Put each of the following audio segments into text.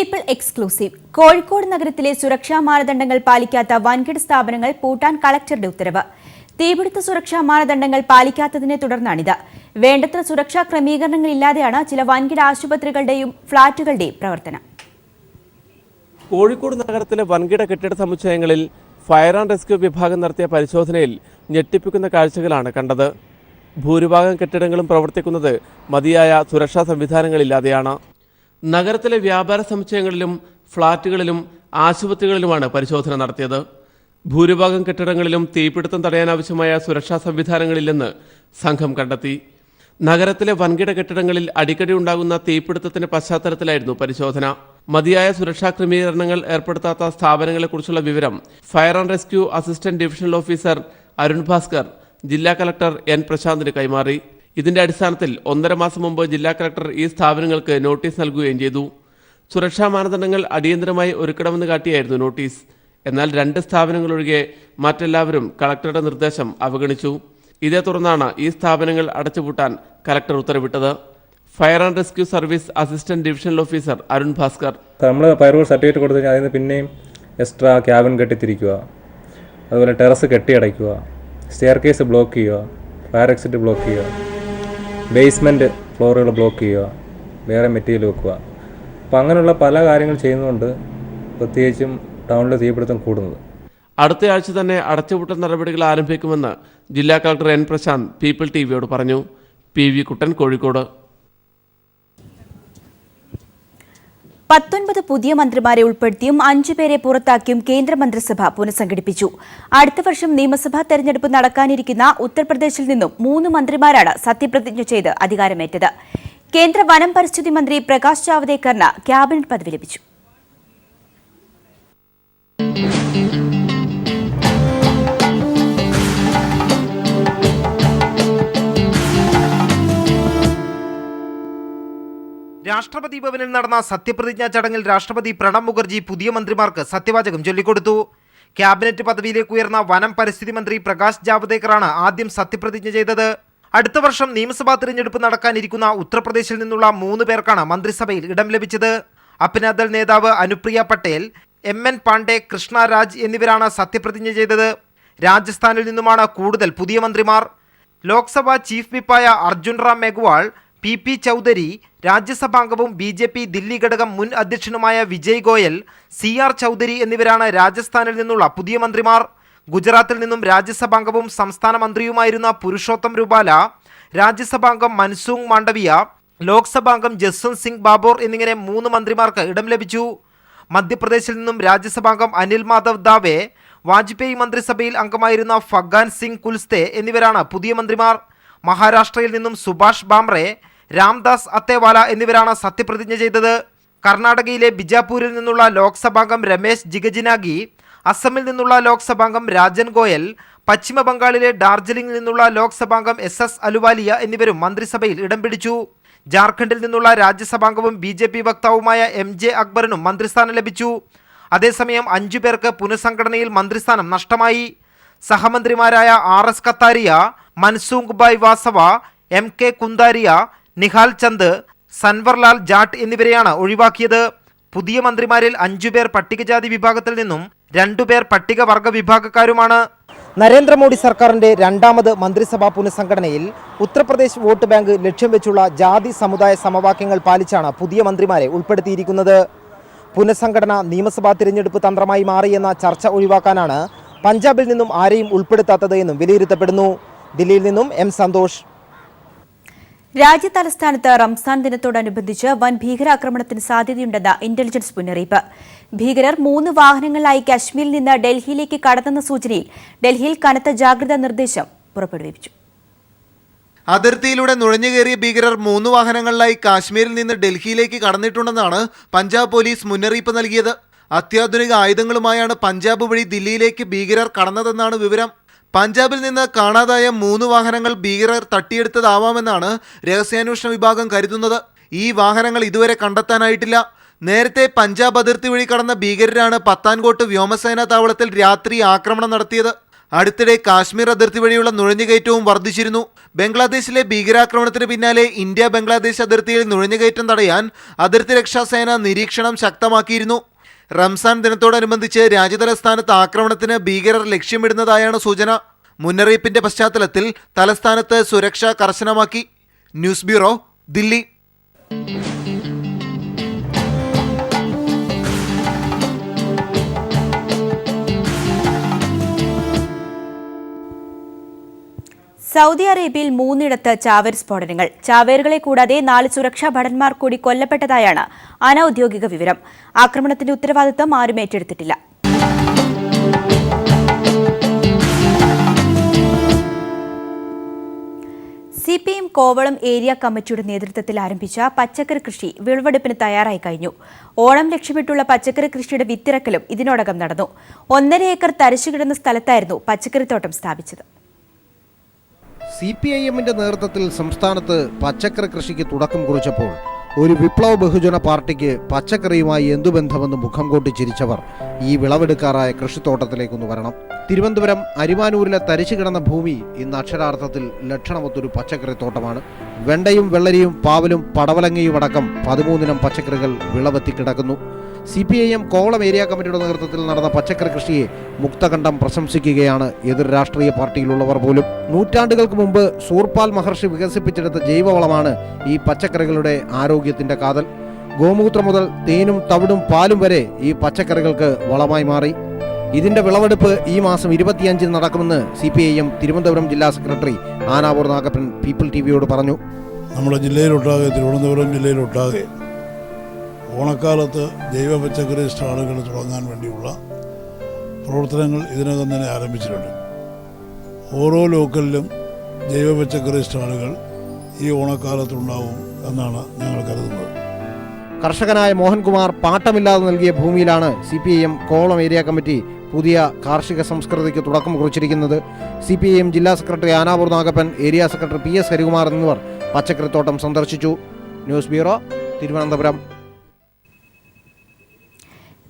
People exclusive. Kozhikode നഗരത്തിലെ സുരക്ഷാ മാനദണ്ഡങ്ങൾ പാലിക്കാത്ത വൻകിട സ്ഥാപനങ്ങൾ പൂട്ടാൻ കളക്ടറുടെ ഉത്തരവ്. തീപിടുത്ത സുരക്ഷാ മാനദണ്ഡങ്ങൾ പാലിക്കാത്തതിനെ തുടർന്നാണിത്. വേണ്ടത്ര സുരക്ഷാ ക്രമീകരണങ്ങളില്ലാതെയാണ് ചില വൻകിട ആശുപത്രികളുടെയും ഫ്ളാറ്റുകളുടെയും പ്രവർത്തനം. കോഴിക്കോട് നഗരത്തിലെ വൻകിട കെട്ടിട സമുച്ചയങ്ങളിൽ ഫയർ ആൻഡ് റെസ്ക്യൂ വിഭാഗം നടത്തിയ പരിശോധനയിൽ ഞെട്ടിപ്പിക്കുന്ന കാഴ്ചകളാണ് കണ്ടത്. ഭൂരിഭാഗം കെട്ടിടങ്ങളും പ്രവർത്തിക്കുന്നത് മതിയായ സുരക്ഷാ സംവിധാനങ്ങളില്ലാതെയാണ്. നഗരത്തിലെ വ്യാപാര സമുച്ചയങ്ങളിലും ഫ്ളാറ്റുകളിലും ആശുപത്രികളിലുമാണ് പരിശോധന നടത്തിയത്. ഭൂരിഭാഗം കെട്ടിടങ്ങളിലും തീപിടുത്തം തടയാനാവശ്യമായ സുരക്ഷാ സംവിധാനങ്ങളില്ലെന്ന് സംഘം കണ്ടെത്തി. നഗരത്തിലെ വൻകിട കെട്ടിടങ്ങളിൽ അടിക്കടി ഉണ്ടാകുന്ന തീപിടുത്തത്തിന്റെ പശ്ചാത്തലത്തിലായിരുന്നു പരിശോധന. മതിയായ സുരക്ഷാ ക്രമീകരണങ്ങൾ ഏർപ്പെടുത്താത്ത സ്ഥാപനങ്ങളെക്കുറിച്ചുള്ള വിവരം fire and rescue assistant divisional officer Arun Bhaskar ജില്ലാ കളക്ടർ എൻ പ്രശാന്തിന് കൈമാറി. ഇതിന്റെ അടിസ്ഥാനത്തിൽ 1.5 മാസം മുമ്പ് ജില്ലാ കളക്ടർ ഈ സ്ഥാപനങ്ങൾക്ക് നോട്ടീസ് നൽകുകയും ചെയ്തു. സുരക്ഷാ മാനദണ്ഡങ്ങൾ അടിയന്തരമായി ഒരുക്കണമെന്ന് കാട്ടിയായിരുന്നു നോട്ടീസ്. എന്നാൽ 2 സ്ഥാപനങ്ങളൊഴികെ മറ്റെല്ലാവരും കളക്ടറുടെ നിർദ്ദേശം അവഗണിച്ചു. ഇതേ തുടർന്നാണ് ഈ സ്ഥാപനങ്ങൾ അടച്ചുപൂട്ടാൻ കളക്ടർ ഉത്തരവിട്ടത്. Fire and rescue service assistant divisional officer Arun Bhaskar. നമ്മൾ ഫയർഫോഴ്സ് സർട്ടിഫിക്കറ്റ് കൊടുത്തു കഴിഞ്ഞാൽ അതിന് പിന്നെയും എക്സ്ട്രാ ക്യാബിൻ കെട്ടിത്തിരിക്കുക, അതുപോലെ ടെറസ് കെട്ടിയടയ്ക്കുക, സ്റ്റെയർ കേസ് ബ്ലോക്ക് ചെയ്യുക, ഫയർ എക്സിറ്റ് ബ്ലോക്ക് ചെയ്യുക, ബേസ്മെൻറ്റ് ഫ്ലോറുകൾ ബ്ലോക്ക് ചെയ്യുക, വേറെ മെറ്റീരിയൽ വെക്കുക. അപ്പോൾ അങ്ങനെയുള്ള പല കാര്യങ്ങൾ ചെയ്യുന്നതുകൊണ്ട് പ്രത്യേകിച്ചും ടൗണിലെ തീപിടുത്തം കൂടുന്നത്. അടുത്തയാഴ്ച തന്നെ അടച്ചുപൂട്ടൽ നടപടികൾ ആരംഭിക്കുമെന്ന് ജില്ലാ കളക്ടർ എൻ പ്രശാന്ത് പീപ്പിൾ ടിവിയോട് പറഞ്ഞു. PV കുട്ടൻ, കോഴിക്കോട്. 19 പുതിയ മന്ത്രിമാരെ ഉൾപ്പെടുത്തിയും 5 പേരെ പുറത്താക്കിയും കേന്ദ്രമന്ത്രിസഭ പുനഃസംഘടിപ്പിച്ചു. അടുത്ത വർഷം നിയമസഭാ തെരഞ്ഞെടുപ്പ് നടക്കാനിരിക്കുന്ന ഉത്തർപ്രദേശിൽ നിന്നും 3 മന്ത്രിമാരാണ് സത്യപ്രതിജ്ഞ ചെയ്ത് അധികാരമേറ്റത്. കേന്ദ്ര വനം പരിസ്ഥിതി മന്ത്രി പ്രകാശ് ജാവ്ദേക്കറിന് ക്യാബിനറ്റ് പദവി ലഭിച്ചു. രാഷ്ട്രപതി ഭവനിൽ നടന്ന സത്യപ്രതിജ്ഞാ ചടങ്ങിൽ രാഷ്ട്രപതി പ്രണബ് മുഖർജി പുതിയ മന്ത്രിമാർക്ക് സത്യവാചകം ചൊല്ലിക്കൊടുത്തു. ക്യാബിനറ്റ് പദവിയിലേക്ക് ഉയർന്ന വനം പരിസ്ഥിതി മന്ത്രി പ്രകാശ് ജാവ്ദേക്കറാണ് ആദ്യം സത്യപ്രതിജ്ഞ ചെയ്തത്. അടുത്ത വർഷം നിയമസഭാ തിരഞ്ഞെടുപ്പ് നടക്കാനിരിക്കുന്ന ഉത്തർപ്രദേശിൽ നിന്നുള്ള 3 പേർക്കാണ് മന്ത്രിസഭയിൽ ഇടം ലഭിച്ചത്. അപ്നാദൾ നേതാവ് അനുപ്രിയ പട്ടേൽ, MN പാണ്ഡെ, കൃഷ്ണ രാജ് എന്നിവരാണ് സത്യപ്രതിജ്ഞ ചെയ്തത്. രാജസ്ഥാനിൽ നിന്നുമാണ് കൂടുതൽ പുതിയ മന്ത്രിമാർ. ലോക്സഭാ ചീഫ് വിപ്പായ അർജുൻ റാം മേഘ്വാൾ, PP ചൗധരി, രാജ്യസഭാംഗവും BJP ദില്ലി ഘടകം മുൻ അധ്യക്ഷനുമായ വിജയ് ഗോയൽ, CR ചൗധരി എന്നിവരാണ് രാജസ്ഥാനിൽ നിന്നുള്ള പുതിയ മന്ത്രിമാർ. ഗുജറാത്തിൽ നിന്നും രാജ്യസഭാംഗവും സംസ്ഥാന മന്ത്രിയുമായിരുന്ന പുരുഷോത്തം രൂപാല, രാജ്യസഭാംഗം മൻസൂങ് മാണ്ഡവിയ, ലോക്സഭാംഗം ജസ്വന്ത് സിംഗ് ബാബോർ എന്നിങ്ങനെ 3 മന്ത്രിമാർക്ക് ഇടം ലഭിച്ചു. മധ്യപ്രദേശിൽ നിന്നും രാജ്യസഭാംഗം അനിൽ മാധവ് ദാവെ, വാജ്പേയി മന്ത്രിസഭയിൽ അംഗമായിരുന്ന ഫഗ്ഗാൻ സിംഗ് കുൽസ്തെ എന്നിവരാണ് പുതിയ മന്ത്രിമാർ. മഹാരാഷ്ട്രയിൽ നിന്നും സുഭാഷ് ബാംറെ, രാംദാസ് അത്തേവാല എന്നിവരാണ് സത്യപ്രതിജ്ഞ ചെയ്തത്. കർണാടകയിലെ ബിജാപൂരിൽ നിന്നുള്ള ലോക്സഭാംഗം രമേശ് ജിഗജിനാഗി, അസമിൽ നിന്നുള്ള ലോക്സഭാംഗം രാജൻ ഗോയൽ, പശ്ചിമ ബംഗാളിലെ ഡാർജിലിംഗിൽ നിന്നുള്ള ലോക്സഭാംഗം SS അലുവാലിയ എന്നിവരും മന്ത്രിസഭയിൽ ഇടം പിടിച്ചു. ജാർഖണ്ഡിൽ നിന്നുള്ള രാജ്യസഭാംഗവും BJP വക്താവുമായ MJ അക്ബറിനും മന്ത്രിസ്ഥാനം ലഭിച്ചു. അതേസമയം 5 പേർക്ക് പുനഃസംഘടനയിൽ മന്ത്രിസ്ഥാനം നഷ്ടമായി. സഹമന്ത്രിമാരായ RS കത്താരിയ, മൻസൂഖ് ഭായ് വാസവ, MK കുന്താരിയ, നിഹാൽ ചന്ദ്, സൻവർലാൽ ജാട്ട് എന്നിവരെയാണ് ഒഴിവാക്കിയത്. പുതിയ മന്ത്രിമാരിൽ 5 പേർ പട്ടികജാതി വിഭാഗത്തിൽ നിന്നും 2 പേർ പട്ടികവർഗ വിഭാഗക്കാരുമാണ്. നരേന്ദ്രമോദി സർക്കാരിന്റെ 2ാമത് മന്ത്രിസഭാ പുനഃസംഘടനയിൽ ഉത്തർപ്രദേശ് വോട്ട് ബാങ്ക് ലക്ഷ്യം വെച്ചുള്ള ജാതി സമുദായ സമവാക്യങ്ങൾ പാലിച്ചാണ് പുതിയ മന്ത്രിമാരെ ഉൾപ്പെടുത്തിയിരിക്കുന്നത്. പുനഃസംഘടന നിയമസഭാ തിരഞ്ഞെടുപ്പ് തന്ത്രമായി മാറിയെന്ന ചർച്ച ഒഴിവാക്കാനാണ് പഞ്ചാബിൽ നിന്നും ആരെയും ഉൾപ്പെടുത്താത്തത് എന്നും വിലയിരുത്തപ്പെടുന്നു. ദില്ലിയിൽ നിന്നും M സന്തോഷ്. രാജ്യതലസ്ഥാനത്ത് റംസാൻ ദിനത്തോടനുബന്ധിച്ച് വൻ ഭീകരാക്രമണത്തിന് സാധ്യതയുണ്ടെന്ന ഇന്റലിജൻസ് മുന്നറിയിപ്പ്. ഭീകരർ 3 വാഹനങ്ങളിലായി കശ്മീരിൽ നിന്ന് ഡൽഹിയിലേക്ക് കടന്നെന്ന സൂചനയിൽ ഡൽഹിയിൽ കനത്ത ജാഗ്രതാ നിർദ്ദേശം പുറപ്പെടുവിച്ചു. അതിർത്തിയിലൂടെ നുഴഞ്ഞുകയറിയ ഭീകരർ 3 വാഹനങ്ങളിലായി കാശ്മീരിൽ നിന്ന് ഡൽഹിയിലേക്ക് കടന്നിട്ടുണ്ടെന്നാണ് പഞ്ചാബ് പോലീസ് മുന്നറിയിപ്പ് നൽകിയത്. അത്യാധുനിക ആയുധങ്ങളുമായാണ് പഞ്ചാബ് വഴി ദില്ലിയിലേക്ക് ഭീകരർ കടന്നതെന്നാണ് വിവരം. പഞ്ചാബിൽ നിന്ന് കാണാതായ 3 വാഹനങ്ങൾ ഭീകരർ തട്ടിയെടുത്തതാവാമെന്നാണ് രഹസ്യാന്വേഷണ വിഭാഗം കരുതുന്നത്. ഈ വാഹനങ്ങൾ ഇതുവരെ കണ്ടെത്താനായിട്ടില്ല. നേരത്തെ പഞ്ചാബ് അതിർത്തി വഴി കടന്ന ഭീകരരാണ് പത്താൻകോട്ട് വ്യോമസേനാ താവളത്തിൽ രാത്രി ആക്രമണം നടത്തിയത്. അടുത്തിടെ കാശ്മീർ അതിർത്തി വഴിയുള്ള നുഴഞ്ഞുകയറ്റവും വർദ്ധിച്ചിരുന്നു. ബംഗ്ലാദേശിലെ ഭീകരാക്രമണത്തിന് പിന്നാലെ ഇന്ത്യ ബംഗ്ലാദേശ് അതിർത്തിയിൽ നുഴഞ്ഞുകയറ്റം തടയാൻ അതിർത്തി രക്ഷാസേന നിരീക്ഷണം ശക്തമാക്കിയിരുന്നു. റംസാൻ ദിനത്തോടനുബന്ധിച്ച് രാജ്യതലസ്ഥാനത്ത് ആക്രമണത്തിന് ഭീകരർ ലക്ഷ്യമിടുന്നതായാണ് സൂചന. മുന്നറിയിപ്പിന്റെ പശ്ചാത്തലത്തിൽ തലസ്ഥാനത്ത് സുരക്ഷ കർശനമാക്കി. News bureau, Delhi. സൗദി അറേബ്യയിൽ 3 ചാവേർ സ്ഫോടനങ്ങൾ. ചാവേറുകളെ കൂടാതെ 4 സുരക്ഷാ ഭടന്മാർ കൂടി കൊല്ലപ്പെട്ടതായാണ് അനൌദ്യോഗിക വിവരം. ആക്രമണത്തിന്റെ ഉത്തരവാദിത്തം ആരും ഏറ്റെടുത്തിട്ടില്ല. CPM കോവളം ഏരിയ കമ്മിറ്റിയുടെ നേതൃത്വത്തിൽ ആരംഭിച്ച പച്ചക്കറി കൃഷി വിളവെടുപ്പിന് തയ്യാറായി കഴിഞ്ഞു. ഓണം ലക്ഷ്യമിട്ടുള്ള പച്ചക്കറി കൃഷിയുടെ വിത്തിറക്കലും ഇതിനോടകം നടന്നു. 1.5 ഏക്കർ തരിശുകിടന്ന സ്ഥലത്തായിരുന്നു പച്ചക്കറിത്തോട്ടം സ്ഥാപിച്ചത്. CPIMന്റെ നേതൃത്വത്തിൽ സംസ്ഥാനത്ത് പച്ചക്കറി കൃഷിക്ക് തുടക്കം കുറിച്ചപ്പോൾ ഒരു വിപ്ലവ ബഹുജന പാർട്ടിക്ക് പച്ചക്കറിയുമായി എന്തു ബന്ധമെന്ന് മുഖം കൂട്ടി ചിരിച്ചവർ ഈ വിളവെടുക്കാറായ കൃഷിത്തോട്ടത്തിലേക്കൊന്ന് വരണം. തിരുവനന്തപുരം അരിമാനൂരിലെ തരിച്ചു കിടന്ന ഭൂമി ഇന്ന് അക്ഷരാർത്ഥത്തിൽ ലക്ഷണമൊത്തൊരു പച്ചക്കറി തോട്ടമാണ്. വെണ്ടയും വെള്ളരിയും പാവലും പടവലങ്ങയും അടക്കം 13 ഇനം പച്ചക്കറികൾ വിളവെത്തി കിടക്കുന്നു. CPIM കോവളം ഏരിയ കമ്മിറ്റിയുടെ നേതൃത്വത്തിൽ നടന്ന പച്ചക്കറി കൃഷിയെ മുക്തകണ്ഠം പ്രശംസിക്കുകയാണ് എതിർ രാഷ്ട്രീയ പാർട്ടിയിലുള്ളവർ പോലും. നൂറ്റാണ്ടുകൾക്ക് മുമ്പ് സൂർപാൽ മഹർഷി വികസിപ്പിച്ചെടുത്ത ജൈവവളമാണ് ഈ പച്ചക്കറികളുടെ ആരോഗ്യത്തിന്റെ കാതൽ. ഗോമൂത്രം മുതൽ തേനും തവിടും പാലും വരെ ഈ പച്ചക്കറികൾക്ക് വളമായി മാറി. ഇതിന്റെ വിളവെടുപ്പ് ഈ മാസം 25-ന് നടക്കുമെന്ന് CPIM തിരുവനന്തപുരം ജില്ലാ സെക്രട്ടറി ആനാവൂർ നാഗപ്പൻ പീപ്പിൾ TVയോട് പറഞ്ഞു. നമ്മുടെ ജില്ലയിലൊട്ടാകെ, തിരുവനന്തപുരം ജില്ലയിലൊട്ടാകെ ഓണക്കാലത്ത് ജൈവ പച്ചക്കറി സ്റ്റാളുകൾ തുടങ്ങാൻ വേണ്ടിയുള്ള പ്രവർത്തനങ്ങൾ ഇതിനകം തന്നെ ആരംഭിച്ചിട്ടുണ്ട്. ഓരോ ലോക്കലിലും ജൈവ പച്ചക്കറി സ്റ്റാളുകൾ ഈ ഓണക്കാലത്തുണ്ടാവും എന്നാണ് ഞങ്ങൾ കരുതുന്നത്. കർഷകനായ മോഹൻകുമാർ പാട്ടമില്ലാതെ നൽകിയ ഭൂമിയിലാണ് CPIM കോവളം ഏരിയ കമ്മിറ്റി പുതിയ കാർഷിക സംസ്കൃതിക്ക് തുടക്കം കുറിച്ചിരിക്കുന്നത്. CPIM ജില്ലാ secretary Anavoor Nagappan, area secretary PS Harikumar എന്നിവർ പച്ചക്കറിത്തോട്ടം സന്ദർശിച്ചു. News bureau, Thiruvananthapuram.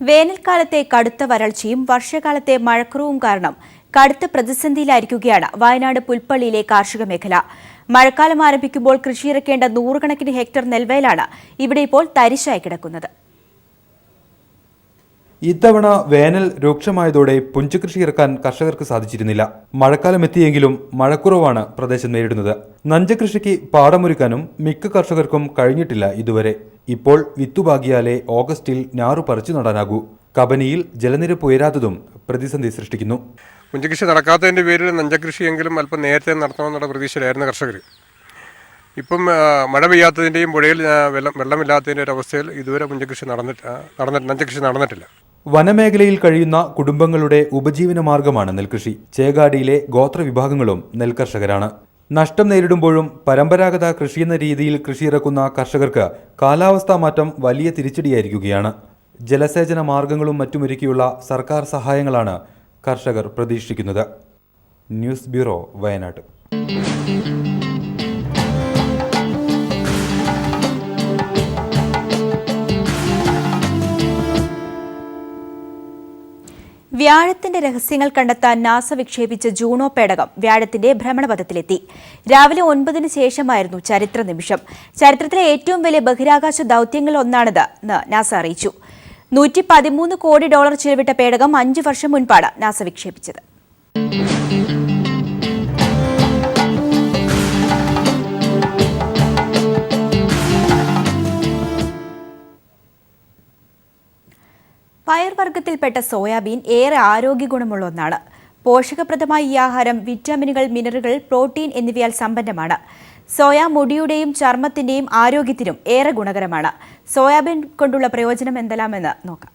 വേനൽക്കാലത്തെ കടുത്ത വരൾച്ചയും വർഷകാലത്തെ മഴക്കുറവും കാരണം കടുത്ത പ്രതിസന്ധിയിലായിരിക്കുകയാണ് വയനാട് പുൽപ്പള്ളിയിലെ കാർഷിക മേഖല. മഴക്കാലം ആരംഭിക്കുമ്പോൾ കൃഷിയിറക്കേണ്ട 100 കണക്കിന് ഹെക്ടർ നെൽവയലാണ് ഇവിടെ ഇപ്പോൾ തരിശായി കിടക്കുന്നത്. ഇത്തവണ വേനൽ രൂക്ഷമായതോടെ പുഞ്ചകൃഷി ഇറക്കാൻ കർഷകർക്ക് സാധിച്ചിരുന്നില്ല. മഴക്കാലം എത്തിയെങ്കിലും മഴക്കുറവാണ് പ്രദേശം നേരിടുന്നത്. നഞ്ചകൃഷിക്ക് പാടമൊരുക്കാനും മിക്ക കർഷകർക്കും കഴിഞ്ഞിട്ടില്ല ഇതുവരെ. ഇപ്പോൾ വിത്തുപാകിയാലേ ഓഗസ്റ്റിൽ ഞാറു പറിച്ചു നടാനാകൂ. കബനിയിൽ ജലനിരപ്പ് ഉയരാത്തതും പ്രതിസന്ധി സൃഷ്ടിക്കുന്നു. പുഞ്ചകൃഷി നടക്കാത്തതിൻ്റെ പേരിൽ നഞ്ചകൃഷിയെങ്കിലും അല്പം നേരത്തെ നടത്തണമെന്നുള്ള പ്രതീക്ഷയിലായിരുന്നു കർഷകർ. ഇപ്പം മഴ പെയ്യാത്തതിൻ്റെയും പുഴയിൽ വെള്ളമില്ലാത്തതിൻ്റെ ഒരു അവസ്ഥയിൽ ഇതുവരെ പുഞ്ചകൃഷി നഞ്ചകൃഷി നടന്നിട്ടില്ല. വനമേഖലയിൽ കഴിയുന്ന കുടുംബങ്ങളുടെ ഉപജീവന മാർഗമാണ് നെൽകൃഷി. ചേകാടിയിലെ ഗോത്രവിഭാഗങ്ങളും നെൽകർഷകരാണ്. നഷ്ടം നേരിടുമ്പോഴും പരമ്പരാഗത കൃഷിയെന്ന രീതിയിൽ കൃഷിയിറക്കുന്ന കർഷകർക്ക് കാലാവസ്ഥാ മാറ്റം വലിയ തിരിച്ചടിയായിരിക്കുകയാണ്. ജലസേചന മാർഗങ്ങളും മറ്റുമൊരുക്കിയുള്ള സർക്കാർ സഹായങ്ങളാണ് കർഷകർ പ്രതീക്ഷിക്കുന്നത്. News bureau, Wayanad. വ്യാഴത്തിന്റെ രഹസ്യങ്ങൾ കണ്ടെത്താൻ നാസ വിക്ഷേപിച്ച ജൂണോ പേടകം വ്യാഴത്തിന്റെ ഭ്രമണപഥത്തിലെത്തി. രാവിലെ 9-ന് ശേഷമായിരുന്നു ചരിത്ര നിമിഷം. ചരിത്രത്തിലെ ഏറ്റവും വലിയ ബഹിരാകാശ ദൌത്യങ്ങളിൽ ഒന്നാണിതെന്ന് നാസ അറിയിച്ചു. $113 കോടി ചെലവിട്ട പേടകം 5 വർഷം മുൻപാണ് നാസ വിക്ഷേപിച്ചത്. പയർവർഗ്ഗത്തിൽപ്പെട്ട സോയാബീൻ ഏറെ ആരോഗ്യഗുണമുള്ള ഒന്നാണ്. പോഷകപ്രദമായ ഈ ആഹാരം വിറ്റാമിനുകൾ, മിനറലുകൾ, പ്രോട്ടീൻ എന്നിവയാൽ സമ്പന്നമാണ്. സോയ മുടിയുടെയും ചർമ്മത്തിന്റെയും ആരോഗ്യത്തിനും ഏറെ ഗുണകരമാണ്. സോയാബീൻ കൊണ്ടുള്ള പ്രയോജനം എന്തെല്ലാമെന്ന് നോക്കാം.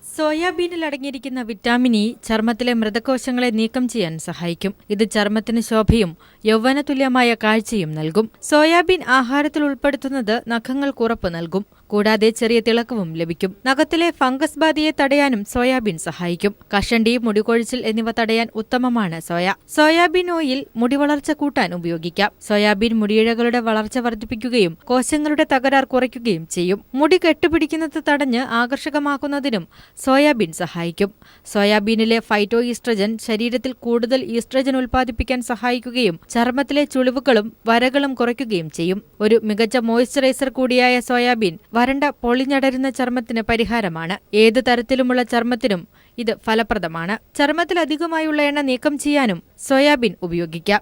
സോയാബീനിൽ അടങ്ങിയിരിക്കുന്ന വിറ്റാമിൻ ഇ ചർമ്മത്തിലെ മൃതകോശങ്ങളെ നീക്കം ചെയ്യാൻ സഹായിക്കും. ഇത് ചർമ്മത്തിന് ശോഭയും യൗവനതുല്യമായ കാഴ്ചയും നൽകും. സോയാബീൻ ആഹാരത്തിൽ ഉൾപ്പെടുത്തുന്നത് നഖങ്ങൾക്ക് ഉറപ്പ് നൽകും. കൂടാതെ ചെറിയ തിളക്കവും ലഭിക്കും. നഖത്തിലെ ഫംഗസ് ബാധയെ തടയാനും സോയാബീൻ സഹായിക്കും. കഷണ്ടി, മുടികൊഴിച്ചിൽ എന്നിവ തടയാൻ ഉത്തമമാണ് സോയ. സോയാബീൻ ഓയിൽ മുടി വളർച്ച കൂട്ടാൻ ഉപയോഗിക്കാം. സോയാബീൻ മുടിയിഴകളുടെ വളർച്ച വർദ്ധിപ്പിക്കുകയും കോശങ്ങളുടെ തകരാർ കുറയ്ക്കുകയും ചെയ്യും. മുടി കെട്ടുപിടിക്കുന്നത് തടഞ്ഞ് ആകർഷകമാക്കുന്നതിനും സോയാബീൻ സഹായിക്കും. സോയാബീനിലെ ഫൈറ്റോ ഈസ്ട്രജൻ ശരീരത്തിൽ കൂടുതൽ ഈസ്ട്രജൻ ഉൽപ്പാദിപ്പിക്കാൻ സഹായിക്കുകയും ചർമ്മത്തിലെ ചുളിവുകളും വരകളും കുറയ്ക്കുകയും ചെയ്യും. ഒരു മികച്ച മോയ്സ്ചറൈസർ കൂടിയായ സോയാബീൻ വരണ്ട പൊളിഞ്ഞടരുന്ന ചർമ്മത്തിന് പരിഹാരമാണ്. ഏത് തരത്തിലുമുള്ള ചർമ്മത്തിനും ഇത് ഫലപ്രദമാണ്. ചർമ്മത്തിൽ അധികമായുള്ള എണ്ണ നീക്കം ചെയ്യാനും സോയാബീൻ ഉപയോഗിക്കാം.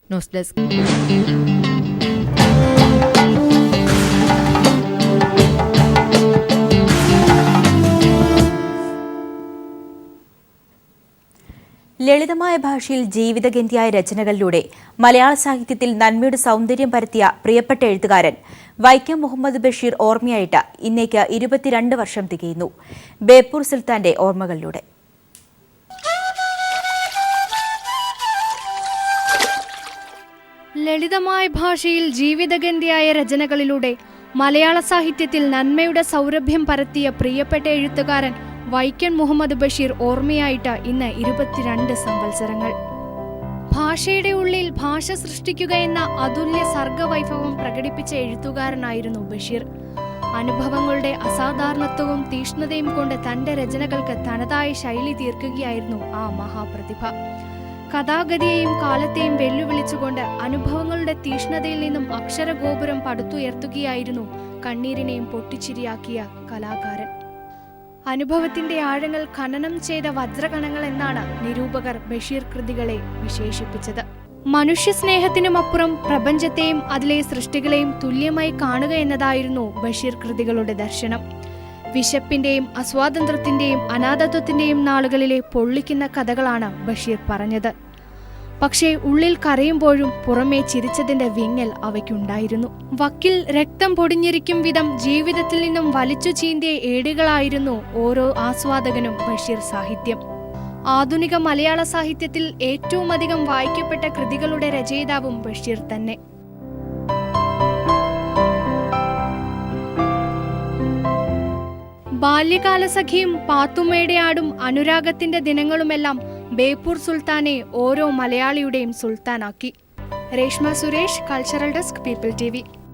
News desk. ലളിതമായ ഭാഷയിൽ ജീവിതഗന്ധിയായ രചനകളിലൂടെ മലയാള സാഹിത്യത്തിൽ നന്മയുടെ സൗന്ദര്യം പരത്തിയ പ്രിയപ്പെട്ട എഴുത്തുകാരൻ വൈക്കം മുഹമ്മദ് ബഷീർ ഓർമ്മയായിട്ട് ഇന്നേക്ക് 22 വർഷം തികയുന്നു. ബേപ്പൂർ സുൽത്താന്റെ ഓർമ്മകളിലൂടെ. ലളിതമായ ഭാഷയിൽ ജീവിതഗന്ധിയായ രചനകളിലൂടെ മലയാള സാഹിത്യത്തിൽ നന്മയുടെ സൗരഭ്യം പരത്തിയ പ്രിയപ്പെട്ട എഴുത്തുകാരൻ വൈക്കം മുഹമ്മദ് ബഷീർ ഓർമ്മയായിട്ട് ഇന്ന് 22 സംവത്സരങ്ങൾ. ഭാഷയുടെ ഉള്ളിൽ ഭാഷ സൃഷ്ടിക്കുക എന്ന അതുല്യ സർഗവൈഭവം പ്രകടിപ്പിച്ച എഴുത്തുകാരനായിരുന്നു ബഷീർ. അനുഭവങ്ങളുടെ അസാധാരണത്വവും തീഷ്ണതയും കൊണ്ട് തന്റെ രചനകൾക്ക് തനതായ ശൈലി തീർക്കുകയായിരുന്നു ആ മഹാപ്രതിഭ. കഥാഗതിയെയും കാലത്തെയും വെല്ലുവിളിച്ചുകൊണ്ട് അനുഭവങ്ങളുടെ തീഷ്ണതയിൽ നിന്നും അക്ഷരഗോപുരം പടുത്തുയർത്തുകയായിരുന്നു കണ്ണീരിനെയും പൊട്ടിച്ചിരിയാക്കിയ കലാകാരൻ. അനുഭവത്തിന്റെ ആഴങ്ങൾ ഖനനം ചെയ്ത വജ്രകണങ്ങൾ എന്നാണ് നിരൂപകർ ബഷീർ കൃതികളെ വിശേഷിപ്പിച്ചത്. മനുഷ്യസ്നേഹത്തിനുമപ്പുറം പ്രപഞ്ചത്തെയും അതിലെ സൃഷ്ടികളെയും തുല്യമായി കാണുക എന്നതായിരുന്നു ബഷീർ കൃതികളുടെ ദർശനം. വിശപ്പിന്റെയും അസ്വാതന്ത്ര്യത്തിന്റെയും അനാഥത്വത്തിന്റെയും നാളുകളിലെ പൊള്ളിക്കുന്ന കഥകളാണ് ബഷീർ പറഞ്ഞത്. പക്ഷേ ഉള്ളിൽ കരയുമ്പോഴും പുറമേ ചിരിച്ചതിന്റെ വിങ്ങൽ അവയ്ക്കുണ്ടായിരുന്നു. വക്കിൽ രക്തം പൊടിഞ്ഞിരിക്കും വിധം ജീവിതത്തിൽ നിന്നും വലിച്ചു ചീന്തിയ ഏടുകളായിരുന്നു ഓരോ ആസ്വാദകനും ബഷീർ സാഹിത്യം. ആധുനിക മലയാള സാഹിത്യത്തിൽ ഏറ്റവും അധികം വായിക്കപ്പെട്ട കൃതികളുടെ രചയിതാവും ബഷീർ തന്നെ. ബാല്യകാലസഖിയും പാത്തുമ്മയുടെ ആടും അനുരാഗത്തിന്റെ ദിനങ്ങളുമെല്ലാം ബേപ്പൂർ സുൽത്താനെ ഓരോ മലയാളിയുടെയും സുൽത്താനാക്കി. Reshma Suresh, cultural desk, people TV.